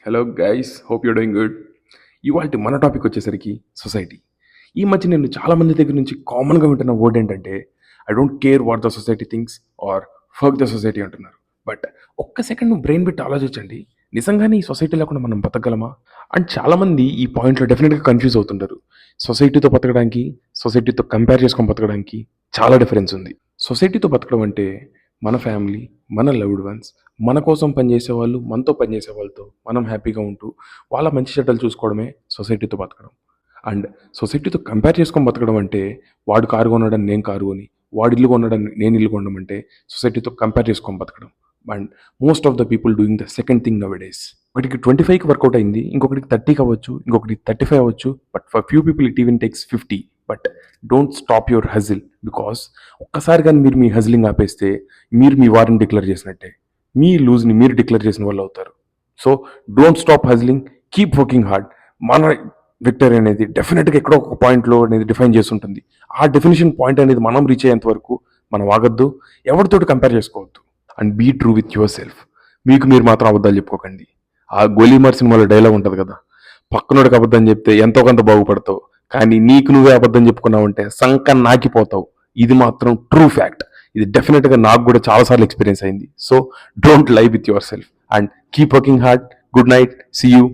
Hello guys, hope you're doing good. ఇవాళ మన topic వచ్చేసరికి సొసైటీ. ఈ మధ్య నేను చాలా మంది దగ్గర నుంచి కామన్గా వింటున్న వర్డ్ ఏంటంటే I don't care what the society things are fuck the society అంటున్నారు. బట్ ఒక్క సెకండ్ నువ్వు బ్రెయిన్ పెట్టి ఆలోచించండి, నిజంగానే ఈ సొసైటీ లేకుండా మనం బతకగలమా? అండ్ చాలామంది ఈ పాయింట్లో డెఫినెట్గా కన్ఫ్యూజ్ అవుతుంటారు. సొసైటీతో బతకడానికి, సొసైటీతో కంపేర్ చేసుకొని బతకడానికి చాలా డిఫరెన్స్ ఉంది. సొసైటీతో బతకడం అంటే మన ఫ్యామిలీ, మన లవ్డ్ వన్స్, మన కోసం పనిచేసే వాళ్ళు, మనతో పనిచేసే వాళ్ళతో మనం హ్యాపీగా ఉంటూ వాళ్ళ మంచి చెడ్డలు చూసుకోవడమే సొసైటీతో బతకడం. అండ్ సొసైటీతో కంపేర్ చేసుకొని బతకడం అంటే వాడు కారు కొనడం నేను కారు కొని, వాడు ఇల్లు కొనడం నేను ఇల్లు కొనడం అంటే సొసైటీతో కంపేర్ చేసుకొని బతకడం. And most of the people doing the second thing now days. ఒకటికి 25కి వర్కౌట్ అయింది, ఇంకొకటికి 30కి అవ్వచ్చు, ఇంకొకటికి 35 అవ్వచ్చు, but for few people it even takes 50. But don't stop your హజిల్, because ఒక్కసారి కానీ మీరు మీ హజిలింగ్ ఆపేస్తే మీరు మీ వారిని డిక్లేర్ చేసినట్టే, మీ లూజ్ని మీరు డిక్లేర్ చేసిన వాళ్ళు అవుతారు. So don't stop hustling, keep working hard. మన విక్టరీ అనేది డెఫినెట్గా ఎక్కడో ఒక పాయింట్లో అనేది డిఫైన్ చేస్తుంటుంది. ఆ డెఫినేషన్ పాయింట్ అనేది మనం రీచ్ అయ్యేంత వరకు మనం ఆగద్దు, ఎవరితోటి కంపేర్ చేసుకోవద్దు. And be true with yourself. మీకు మీరు మాత్రం అబద్ధాలు చెప్పుకోకండి. ఆ గోలీమార్ సినిమాలో డైలాగ్ ఉంటుంది కదా, పక్కనోడికి అబద్ధం చెప్తే ఎంతో కొంత బాగుపడతావు, కానీ నీకు నువ్వే అబద్ధం చెప్పుకున్నావంటే సంకన్ నాకిపోతావు. ఇది మాత్రం ట్రూ ఫ్యాక్ట్. ఇది డెఫినెట్గా నాకు కూడా చాలాసార్లు ఎక్స్పీరియన్స్ అయింది. So don't lie with yourself and keep working hard. Good night, see you.